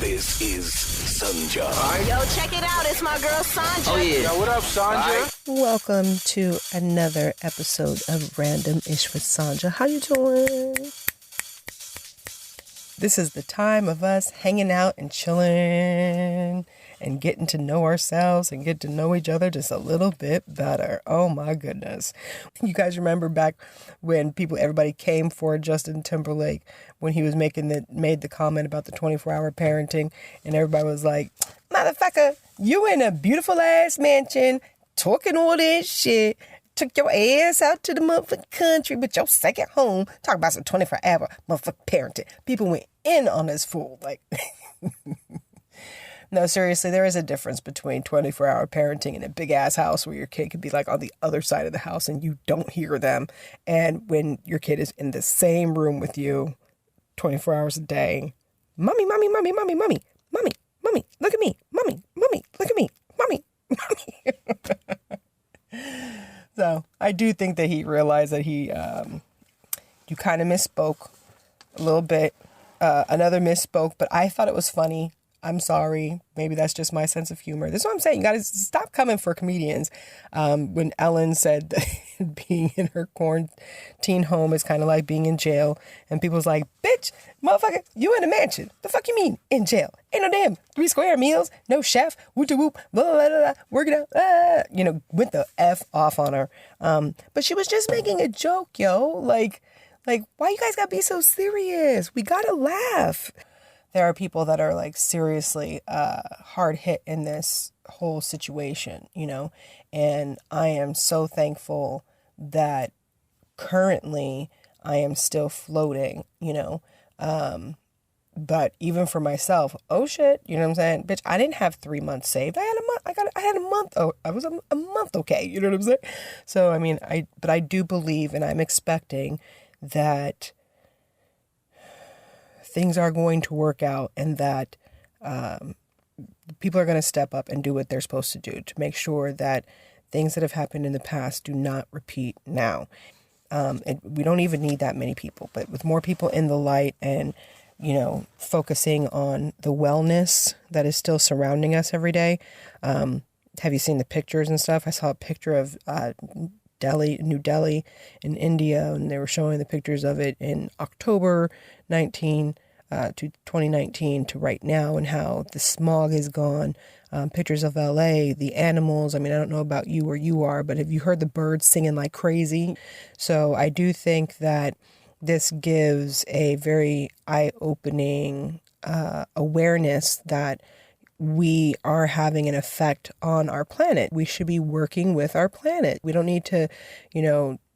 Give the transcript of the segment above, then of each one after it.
This is Sanja. Yo, check it out. It's my girl Sanja. Oh, yeah. Yo, what up, Sanja? Welcome to another episode of Random Ish with Sanja. How you doing? This is the time of us hanging out and chilling and getting to know ourselves and get to know each other just a little bit better. Oh my goodness. You guys remember back when everybody came for Justin Timberlake when he was made the comment about the 24-hour parenting, and everybody was like, motherfucker, you in a beautiful ass mansion talking all this shit. Took your ass out to the motherfucking country with your second home. Talk about some 24-hour motherfucking parenting. People went in on this fool. Like, no, seriously, there is a difference between 24-hour parenting in a big-ass house where your kid could be, like, on the other side of the house and you don't hear them, and when your kid is in the same room with you 24 hours a day. Mommy, mommy, mommy, mommy, mommy, mommy, mommy, look at me. Mommy, mommy, look at me. Mommy, mommy. So I do think that he realized that you kind of misspoke a little bit. Another misspoke, but I thought it was funny. I'm sorry. Maybe that's just my sense of humor. This is what I'm saying. You got to stop coming for comedians. When Ellen said that being in her quarantine home is kind of like being in jail. And people's like, bitch, motherfucker, you in a mansion. The fuck you mean in jail? Ain't no damn 3 square meals, no chef, whoop whoop, blah, blah, blah, blah, working out, went the F off on her. But she was just making a joke, yo. Like, why you guys gotta be so serious? We gotta laugh. There are people that are like seriously hard hit in this whole situation, and I am so thankful that currently I am still floating, but even for myself, oh shit, you know what I'm saying? Bitch, I didn't have 3 months saved. I had a month. I had a month. Oh, I was a month okay. You know what I'm saying? So, I mean, but I do believe, and I'm expecting that things are going to work out, and that people are going to step up and do what they're supposed to do to make sure that things that have happened in the past do not repeat now. And we don't even need that many people, but with more people in the light and, focusing on the wellness that is still surrounding us every day. Have you seen the pictures and stuff? I saw a picture of New Delhi in India, and they were showing the pictures of it in October 2019 to right now, and how the smog is gone. Pictures of LA, the animals. I mean, I don't know about you where you are, but have you heard the birds singing like crazy? So I do think that this gives a very eye-opening awareness that we are having an effect on our planet. We should be working with our planet. We don't need to,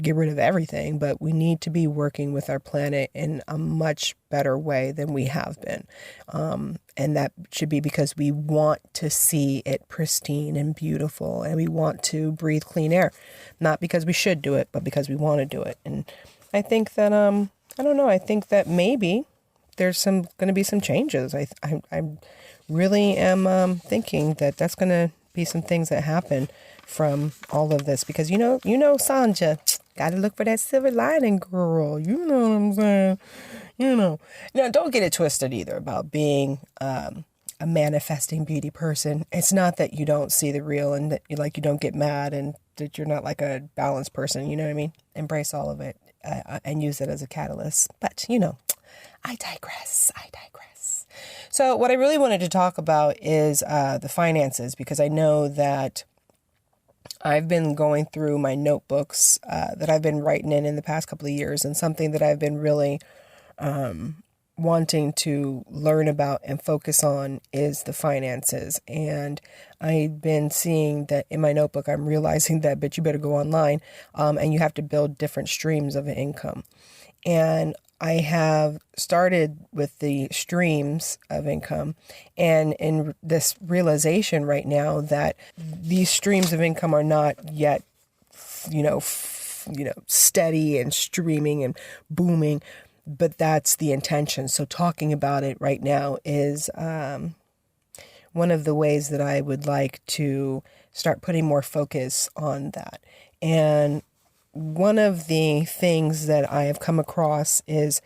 get rid of everything, but we need to be working with our planet in a much better way than we have been. And that should be because we want to see it pristine and beautiful, and we want to breathe clean air. Not because we should do it, but because we want to do it. And I think that, I don't know, I think that maybe there's going to be some changes. I really am thinking that that's going to be some things that happen from all of this, because Sanja, gotta look for that silver lining, girl. You know what I'm saying? Now, don't get it twisted either about being a manifesting beauty person. It's not that you don't see the real and that you don't get mad and that you're not like a balanced person. You know what I mean? Embrace all of it and use it as a catalyst. But I digress. So what I really wanted to talk about is the finances, because I know that I've been going through my notebooks that I've been writing in the past couple of years, and something that I've been really wanting to learn about and focus on is the finances. And I've been seeing that in my notebook, I'm realizing that, but you better go online and you have to build different streams of income. And I have started with the streams of income, and in this realization right now that these streams of income are not yet, steady and streaming and booming, but that's the intention. So talking about it right now is one of the ways that I would like to start putting more focus on that. And one of the things that I have come across is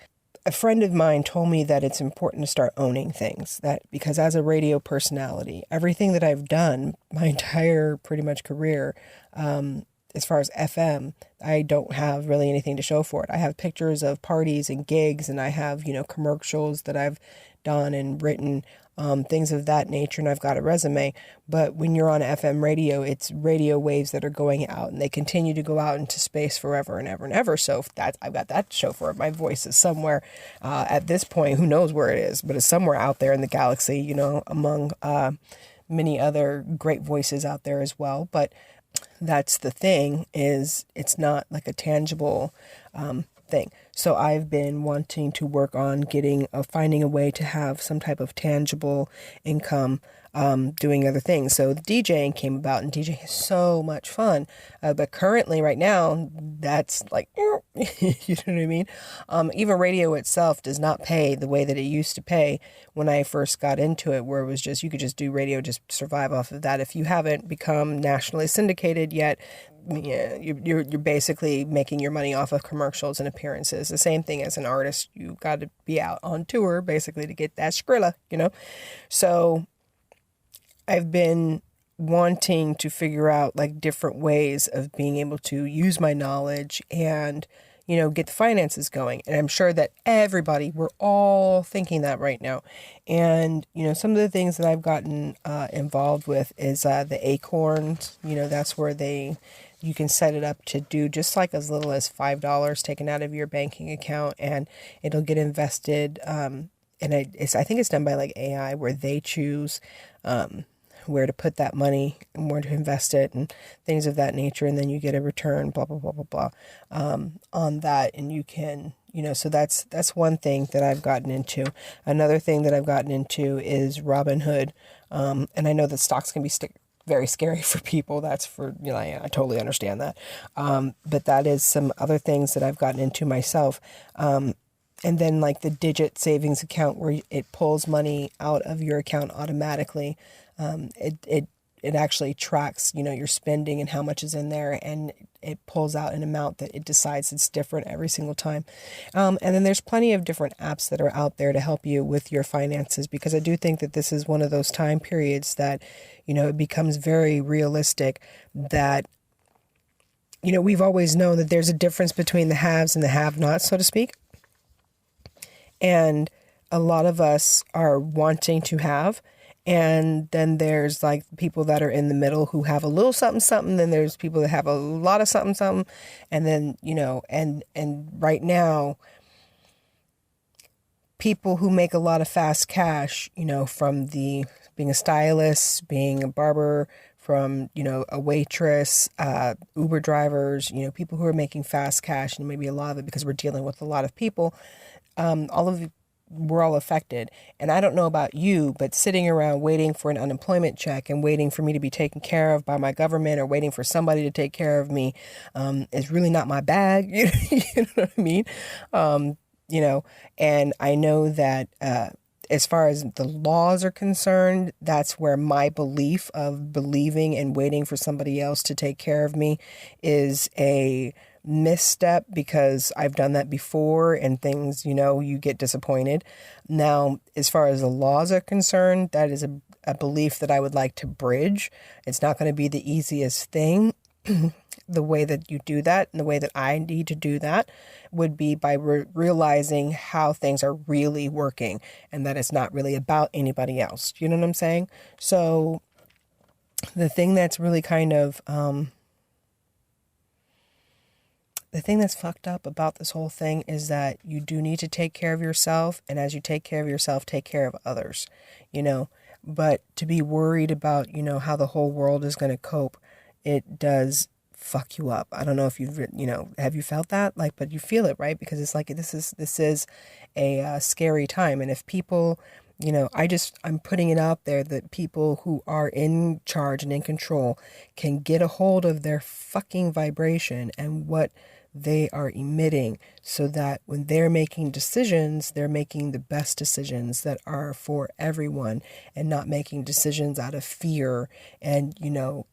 a friend of mine told me that it's important to start owning things, that because as a radio personality, everything that I've done my entire pretty much career, as far as FM, I don't have really anything to show for it. I have pictures of parties and gigs, and I have, commercials that I've done and written, things of that nature, and I've got a resume. But when you're on FM radio, it's radio waves that are going out, and they continue to go out into space forever and ever and ever. So if I've got that to show for it. My voice is somewhere, at this point, who knows where it is, but it's somewhere out there in the galaxy, among many other great voices out there as well. But that's the thing, is it's not like a tangible thing. So I've been wanting to work on finding a way to have some type of tangible income, doing other things. So the DJing came about, and DJing is so much fun. But currently right now, that's like, you know what I mean? Even radio itself does not pay the way that it used to pay when I first got into it, where it was just, you could just do radio, just survive off of that. If you haven't become nationally syndicated yet, yeah, you're basically making your money off of commercials and appearances. The same thing as an artist. You got to be out on tour basically to get that Skrilla, So I've been wanting to figure out like different ways of being able to use my knowledge and, get the finances going. And I'm sure that we're all thinking that right now. And, some of the things that I've gotten involved with is the Acorns. That's where you can set it up to do just like as little as $5 taken out of your banking account, and it'll get invested. And I think it's done by like AI, where they choose where to put that money and where to invest it and things of that nature. And then you get a return, blah, blah, blah, blah, blah, on that. And you can, so that's one thing that I've gotten into. Another thing that I've gotten into is Robinhood. And I know that stocks can be very scary for people. That's for, I totally understand that. But that is some other things that I've gotten into myself. And then like the Digit savings account, where it pulls money out of your account automatically. It actually tracks, your spending and how much is in there, and it pulls out an amount that it decides it's different every single time. And then there's plenty of different apps that are out there to help you with your finances, because I do think that this is one of those time periods that, it becomes very realistic that, we've always known that there's a difference between the haves and the have-nots, so to speak. And a lot of us are wanting to have. And then there's like people that are in the middle who have a little something, something. Then there's people that have a lot of something, something. And then, and right now, people who make a lot of fast cash, from being a stylist, being a barber, from, a waitress, Uber drivers, people who are making fast cash, and maybe a lot of it because we're dealing with a lot of people, we're all affected. And I don't know about you, but sitting around waiting for an unemployment check and waiting for me to be taken care of by my government, or waiting for somebody to take care of me, is really not my bag. You know what I mean? And I know that, as far as the laws are concerned, that's where my belief of believing and waiting for somebody else to take care of me is a misstep, because I've done that before, and things, you get disappointed. Now, as far as the laws are concerned, that is a belief that I would like to bridge. It's not going to be the easiest thing. The way that you do that, and the way that I need to do that, would be by realizing how things are really working, and that it's not really about anybody else. You know what I'm saying? So the thing that's really kind of, the thing that's fucked up about this whole thing is that you do need to take care of yourself. And as you take care of yourself, take care of others, but to be worried about, how the whole world is going to cope, it does fuck you up. I don't know if you've, have you felt that? But you feel it, right? Because it's like, this is a scary time. And if people, I'm putting it out there that people who are in charge and in control can get a hold of their fucking vibration and what they are emitting, so that when they're making decisions, they're making the best decisions that are for everyone, and not making decisions out of fear and,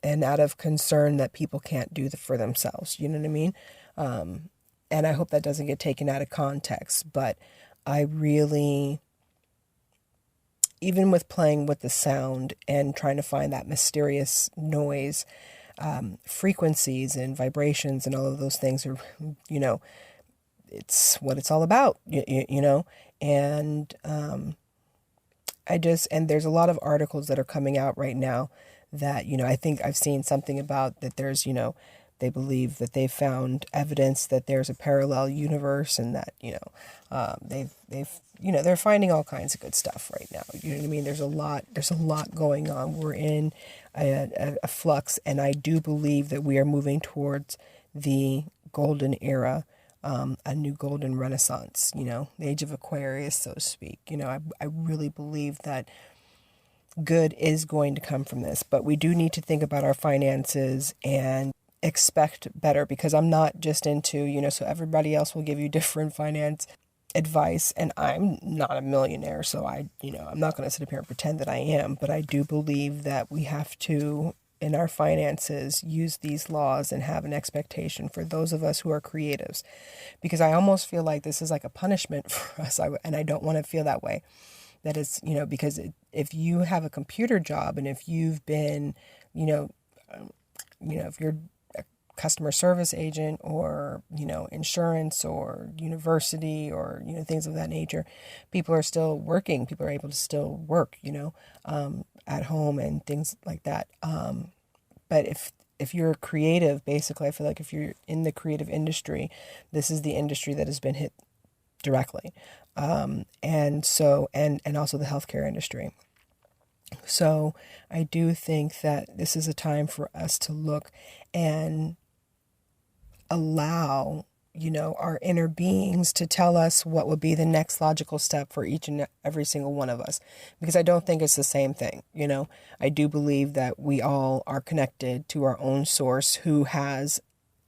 and out of concern that people can't do for themselves. You know what I mean? And I hope that doesn't get taken out of context, but I really, even with playing with the sound and trying to find that mysterious noise, frequencies and vibrations and all of those things are, it's what it's all about, and and there's a lot of articles that are coming out right now that, I think I've seen something about that there's, they believe that they've found evidence that there's a parallel universe and that, they're finding all kinds of good stuff right now. You know what I mean? There's a lot going on. We're in a flux, and I do believe that we are moving towards the golden era, a new golden renaissance, the age of Aquarius, so to speak. I really believe that good is going to come from this, but we do need to think about our finances and expect better, because I'm not just into, so everybody else will give you different finance advice, and I'm not a millionaire, so I'm not going to sit up here and pretend that I am, but I do believe that we have to, in our finances, use these laws and have an expectation for those of us who are creatives, because I almost feel like this is like a punishment for us, and I don't want to feel that way. That is, because if you have a computer job, and if you've been, if you're a customer service agent, or, insurance, or university, or, things of that nature, people are still working. People are able to still work, at home and things like that. But if you're creative, basically, I feel like if you're in the creative industry, this is the industry that has been hit directly. And also the healthcare industry. So I do think that this is a time for us to look and allow, our inner beings to tell us what would be the next logical step for each and every single one of us. Because I don't think it's the same thing. I do believe that we all are connected to our own source, who has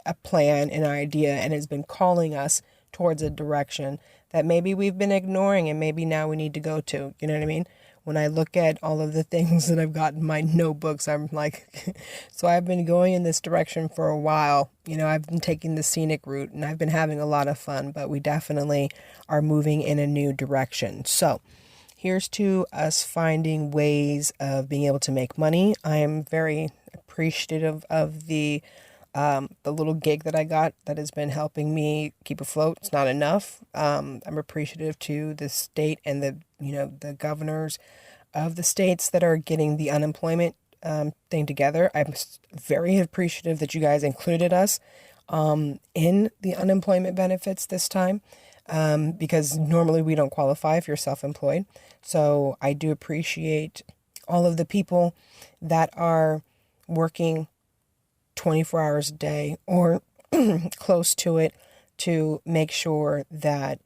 a plan, an idea, and has been calling us towards a direction that maybe we've been ignoring, and maybe now we need to go to. You know what I mean? When I look at all of the things that I've got in my notebooks, I'm like, so I've been going in this direction for a while. I've been taking the scenic route, and I've been having a lot of fun, but we definitely are moving in a new direction. So here's to us finding ways of being able to make money. I am very appreciative of the little gig that I got that has been helping me keep afloat. It's not enough. I'm appreciative to the state and the governors of the states that are getting the unemployment thing together. I'm very appreciative that you guys included us in the unemployment benefits this time, because normally we don't qualify if you're self-employed. So I do appreciate all of the people that are working 24 hours a day or close to it to make sure that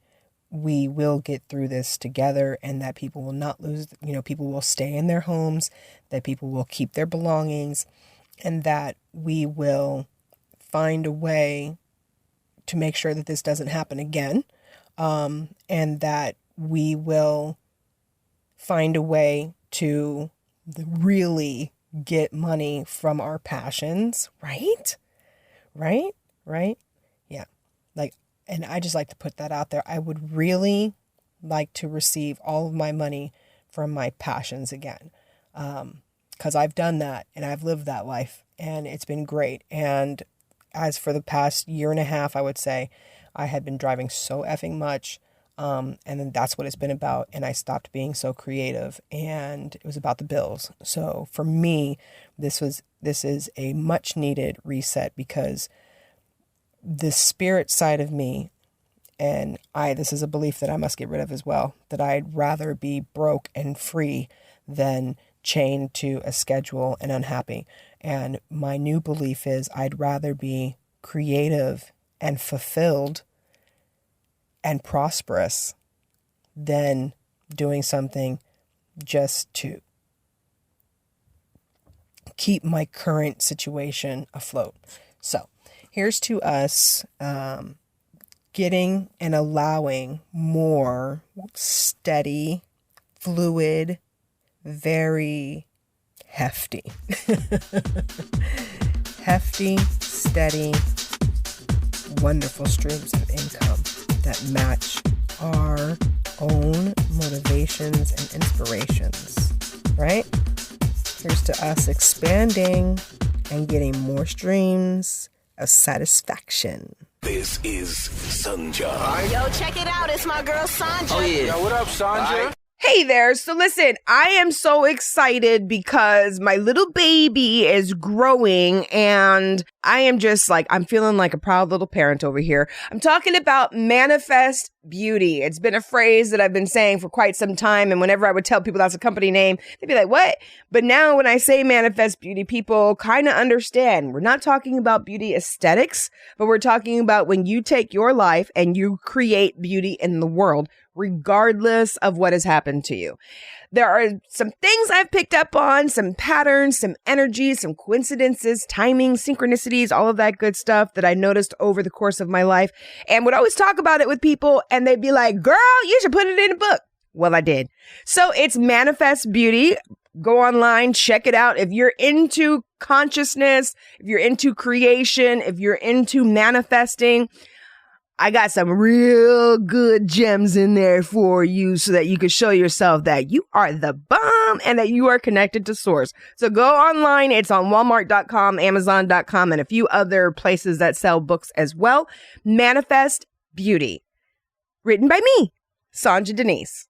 we will get through this together, and that people will not lose, people will stay in their homes, that people will keep their belongings, and that we will find a way to make sure that this doesn't happen again, and that we will find a way to really get money from our passions, right? Yeah. And I just like to put that out there. I would really like to receive all of my money from my passions again. 'Cause I've done that, and I've lived that life, and it's been great. And as for the past year and a half, I would say I had been driving so effing much. And then that's what it's been about. And I stopped being so creative, and it was about the bills. So for me, this is a much needed reset, because the spirit side of me, and this is a belief that I must get rid of as well, that I'd rather be broke and free than chained to a schedule and unhappy. And my new belief is I'd rather be creative and fulfilled and prosperous than doing something just to keep my current situation afloat. So here's to us getting and allowing more steady, fluid, very hefty, steady, wonderful streams of income that match our own motivations and inspirations, right? Here's to us expanding and getting more streams of satisfaction. This is Sanja. Yo, check it out. It's my girl Sanja. Oh, yeah. Yo, what up, Sanja? Hey there. So listen, I am so excited because my little baby is growing and I am just like, I'm feeling like a proud little parent over here. I'm talking about manifest beauty. It's been a phrase that I've been saying for quite some time. And whenever I would tell people that's a company name, they'd be like, what? But now when I say manifest beauty, people kind of understand. We're not talking about beauty aesthetics, but we're talking about when you take your life and you create beauty in the world, regardless of what has happened to you. There are some things I've picked up on, some patterns, some energies, some coincidences, timing, synchronicities, all of that good stuff that I noticed over the course of my life and would always talk about it with people and they'd be like, girl, you should put it in a book. Well, I did. So it's Manifest Beauty. Go online, check it out. If you're into consciousness, if you're into creation, if you're into manifesting, I got some real good gems in there for you so that you can show yourself that you are the bomb and that you are connected to source. So go online. It's on Walmart.com, Amazon.com, and a few other places that sell books as well. Manifest Beauty. Written by me, Sanja Denise.